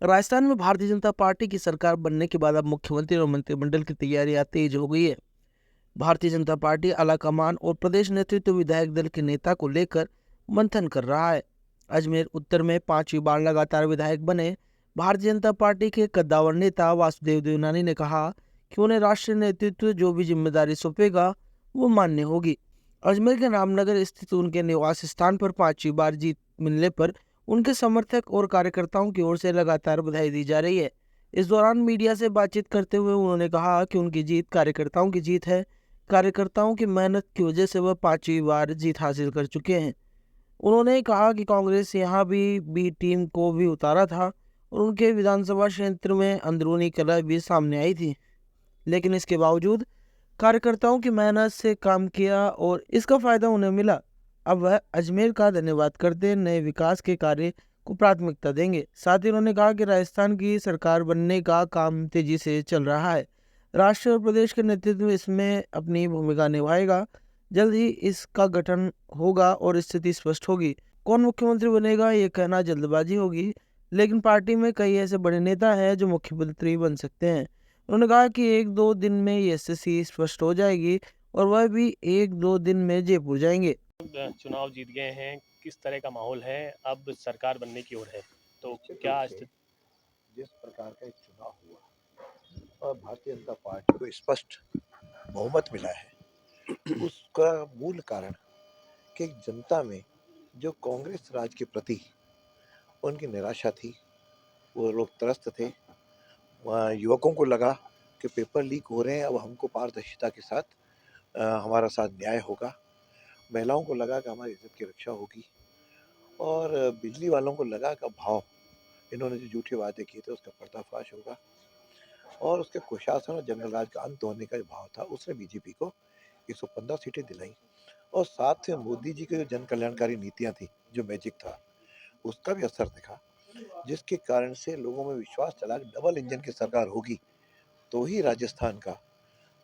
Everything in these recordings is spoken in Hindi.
राजस्थान में भारतीय जनता पार्टी की सरकार बनने के बाद अब मुख्यमंत्री और मंत्रिमंडल की तैयारियां तेज हो गई है। भारतीय जनता पार्टी आलाकमान और प्रदेश नेतृत्व विधायक दल के नेता को लेकर मंथन कर रहा है। अजमेर उत्तर में 5वीं बार लगातार विधायक बने भारतीय जनता पार्टी के कद्दावर नेता वासुदेव देवनानी ने कहा कि उन्हें राष्ट्रीय नेतृत्व जो भी जिम्मेदारी सौंपेगा वो मान्य होगी। अजमेर के रामनगर स्थित उनके निवास स्थान पर 5वीं बार जीत मिलने पर उनके समर्थक और कार्यकर्ताओं की ओर से लगातार बधाई दी जा रही है। इस दौरान मीडिया से बातचीत करते हुए उन्होंने कहा कि उनकी जीत कार्यकर्ताओं की जीत है। कार्यकर्ताओं की मेहनत की वजह से वह 5वीं बार जीत हासिल कर चुके हैं। उन्होंने कहा कि कांग्रेस यहाँ भी बी टीम को भी उतारा था और उनके विधानसभा क्षेत्र में अंदरूनी कलह भी सामने आई थी, लेकिन इसके बावजूद कार्यकर्ताओं की मेहनत से काम किया और इसका फायदा उन्हें मिला। अब वह अजमेर का धन्यवाद करते नए विकास के कार्य को प्राथमिकता देंगे। साथ ही उन्होंने कहा कि राजस्थान की सरकार बनने का काम तेजी से चल रहा है। राष्ट्र और प्रदेश के नेतृत्व इसमें अपनी भूमिका निभाएगा। जल्द ही इसका गठन होगा और स्थिति स्पष्ट होगी। कौन मुख्यमंत्री बनेगा ये कहना जल्दबाजी होगी, लेकिन पार्टी में कई ऐसे बड़े नेता हैं जो मुख्यमंत्री बन सकते हैं। उन्होंने कहा कि 1-2 दिन में ये स्थिति स्पष्ट हो जाएगी और वह भी 1-2 दिन में जयपुर जाएंगे। चुनाव जीत गए हैं, किस तरह का माहौल है, अब सरकार बनने की ओर है, तो निश्चित रूप क्या से स्थिति? जिस प्रकार का एक चुनाव हुआ और भारतीय जनता पार्टी को स्पष्ट बहुमत मिला है, उसका मूल कारण कि जनता में जो कांग्रेस राज के प्रति उनकी निराशा थी, वो लोग त्रस्त थे। वहाँ युवकों को लगा कि पेपर लीक हो रहे हैं, अब हमको पारदर्शिता के साथ हमारा साथ न्याय होगा। महिलाओं को लगा कि हमारी इज्जत की रक्षा होगी और बिजली वालों को लगा कि भाव इन्होंने जो झूठे वादे किए थे उसका पर्दाफाश होगा और उसके कुशासन और जंगल राज का अंत होने का जो भाव था उसने बीजेपी को 115 सीटें दिलाई और साथ में मोदी जी की जो जन कल्याणकारी नीतियां थी, जो मैजिक था, उसका भी असर दिखा, जिसके कारण से लोगों में विश्वास चला कि डबल इंजन की सरकार होगी तो ही राजस्थान का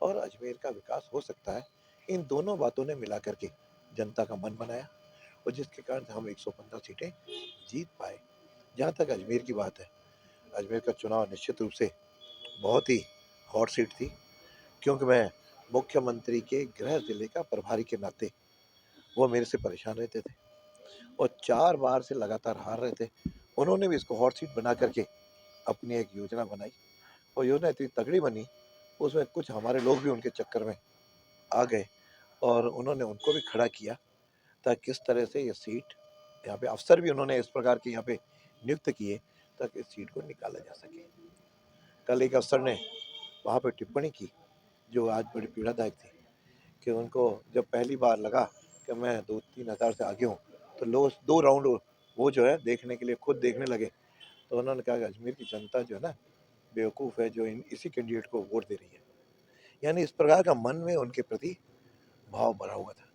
और अजमेर का विकास हो सकता है। इन दोनों बातों ने मिला करके जनता का मन बनाया और जिसके कारण हम 115 सीटें जीत पाए। जहाँ तक अजमेर की बात है, अजमेर का चुनाव निश्चित रूप से बहुत ही हॉट सीट थी, क्योंकि मैं मुख्यमंत्री के गृह जिले का प्रभारी के नाते वो मेरे से परेशान रहते थे और 4 बार से लगातार हार रहे थे। उन्होंने भी इसको हॉट सीट बना करके अपनी एक योजना बनाई और योजना इतनी तगड़ी बनी, उसमें कुछ हमारे लोग भी उनके चक्कर में आ गए और उन्होंने उनको भी खड़ा किया ताकि किस तरह से ये सीट, यहाँ पे अफसर भी उन्होंने इस प्रकार के यहाँ पे नियुक्त किए ताकि इस सीट को निकाला जा सके। कल एक अफसर ने वहाँ पे टिप्पणी की जो आज बड़ी पीड़ादायक थी कि उनको जब पहली बार लगा कि मैं 2-3 हज़ार से आगे हूँ, तो लोग 2 राउंड वो जो है देखने के लिए खुद देखने लगे, तो उन्होंने कहा कि अजमेर की जनता जो है ना बेवकूफ़ है, जो इसी कैंडिडेट को वोट दे रही है। यानी इस प्रकार का मन में उनके प्रति भाव भरा हुआ था।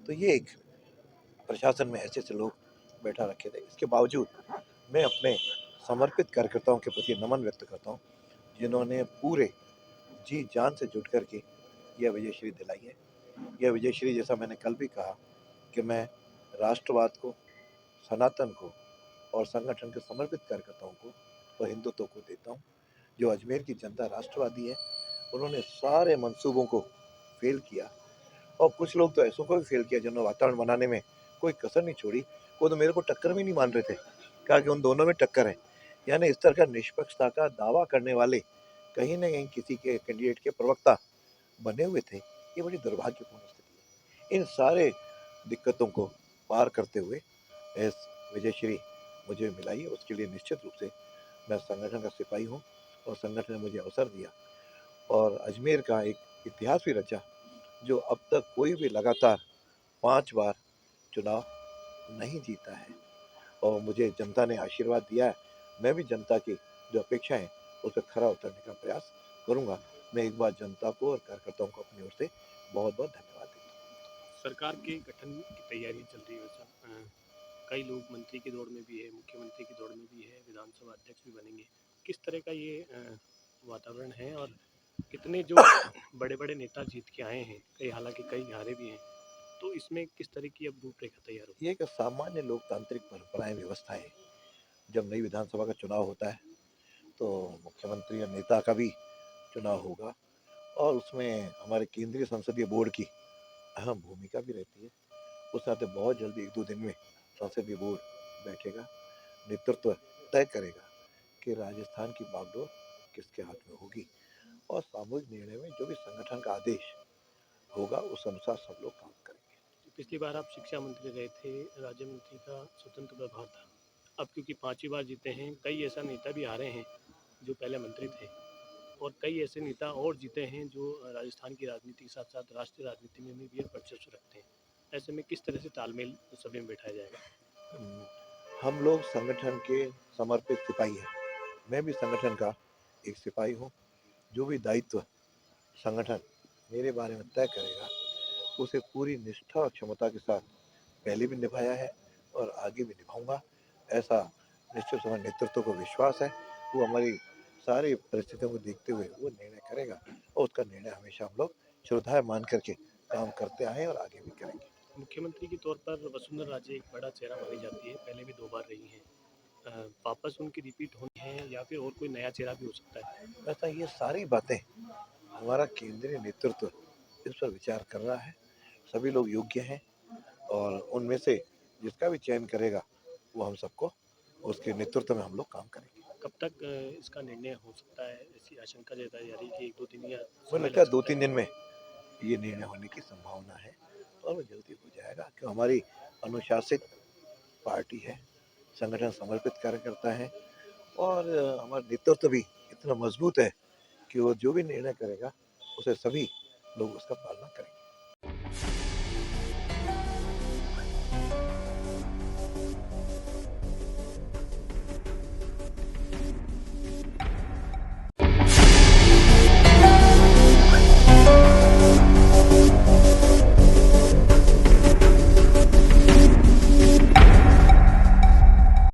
तो ये एक प्रशासन में ऐसे लोग बैठा रखे थे। इसके बावजूद मैं अपने समर्पित कार्यकर्ताओं के प्रति नमन व्यक्त करता हूँ, जिन्होंने पूरे जी जान से जुट करके यह विजयश्री दिलाई है। यह विजयश्री, जैसा मैंने कल भी कहा, कि मैं राष्ट्रवाद को, सनातन को और संगठन के समर्पित कार्यकर्ताओं को और हिंदुत्व को देता हूँ। जो अजमेर की जनता राष्ट्रवादी है, उन्होंने सारे मंसूबों को फेल किया और कुछ लोग तो ऐसों को भी फेल किया जिन्होंने वातावरण बनाने में कोई कसर नहीं छोड़ी। वो तो मेरे को टक्कर भी नहीं मान रहे थे, कहा कि उन दोनों में टक्कर है। यानी इस तरह का निष्पक्षता का दावा करने वाले कहीं न कहीं किसी के कैंडिडेट के प्रवक्ता बने हुए थे। ये बड़ी दुर्भाग्यपूर्ण स्थिति है। इन सारे दिक्कतों को पार करते हुए इस विजयश्री मुझे मिलाई, उसके लिए निश्चित रूप से मैं संगठन का सिपाही हूँ और संगठन ने मुझे अवसर दिया और अजमेर का एक इतिहास भी रचा, जो अब तक कोई भी लगातार 5 बार चुनाव नहीं जीता है और मुझे जनता ने आशीर्वाद दिया है। मैं भी जनता की जो अपेक्षाएं हैं, उस पर खरा उतरने का प्रयास करूँगा। मैं एक बार जनता को और कार्यकर्ताओं को अपनी ओर से बहुत-बहुत धन्यवाद देता हूँ। सरकार के गठन की तैयारी चल रही है वैसा, कई लोग मंत्री की दौड़ में भी है, मुख्यमंत्री की दौड़ में भी है, विधानसभा अध्यक्ष भी बनेंगे। किस तरह का ये वातावरण है और कितने जो बड़े बड़े नेता जीत के आए हैं, कई हालांकि कई हारे भी हैं, तो इसमें किस तरह की अब रूपरेखा तैयार होगी? ये एक सामान्य लोकतांत्रिक परंपराएं, व्यवस्थाएं, जब नई विधानसभा का चुनाव होता है तो मुख्यमंत्री और नेता का भी चुनाव होगा और उसमें हमारे केंद्रीय संसदीय बोर्ड की अहम भूमिका भी रहती है। उस नाते बहुत जल्दी 1-2 दिन में संसदीय बोर्ड बैठेगा, नेतृत्व तय करेगा कि राजस्थान की बागडोर किसके हाथ में होगी और सामूहिक निर्णय में जो भी संगठन का आदेश होगा उस अनुसार सब लोग काम करेंगे। पिछली बार आप शिक्षा मंत्री रहे थे, राज्य मंत्री का स्वतंत्र प्रभार था। अब क्योंकि 5वीं बार जीते हैं, कई ऐसा नेता भी हारे हैं जो पहले मंत्री थे और कई ऐसे नेता और जीते हैं जो राजस्थान की राजनीति के साथ-साथ राष्ट्रीय राजनीति में भी वर्चस्व रखते हैं। ऐसे में किस तरह से तालमेल सभी में बिठाया जाएगा? हम लोग संगठन के समर्पित सिपाही हैं। मैं भी संगठन का एक सिपाही हूँ। जो भी दायित्व संगठन मेरे बारे में तय करेगा उसे पूरी निष्ठा और क्षमता के साथ पहले भी निभाया है और आगे भी निभाऊंगा। ऐसा निश्चित समय नेतृत्व को विश्वास है। वो हमारी सारी परिस्थितियों को देखते हुए वो निर्णय करेगा और उसका निर्णय हमेशा हम लोग श्रद्धाएं मान करके काम करते आए और आगे भी करेंगे। मुख्यमंत्री के तौर पर वसुंधरा राजे एक बड़ा चेहरा मानी जाती है, पहले भी 2 बार रही हैं। वापस उनकी रिपीट होनी है या फिर और कोई नया चेहरा भी हो सकता है? ऐसा ये सारी बातें हमारा केंद्रीय नेतृत्व इस पर विचार कर रहा है। सभी लोग योग्य हैं और उनमें से जिसका भी चयन करेगा वो हम सबको उसके नेतृत्व में हम लोग काम करेंगे। कब तक इसका निर्णय हो सकता है? ऐसी आशंका जताई जा रही है कि 1-2 दिन या मुझे समय लगता लग है सकता 2-3 है। दिन में ये निर्णय होने की संभावना है और वो जल्दी हो जाएगा क्यों हमारी अनुशासित पार्टी है, संगठन समर्पित कार्यकर्ता है और हमारा नेतृत्व भी इतना मजबूत है कि वो जो भी निर्णय करेगा उसे सभी लोग उसका पालना करेंगे।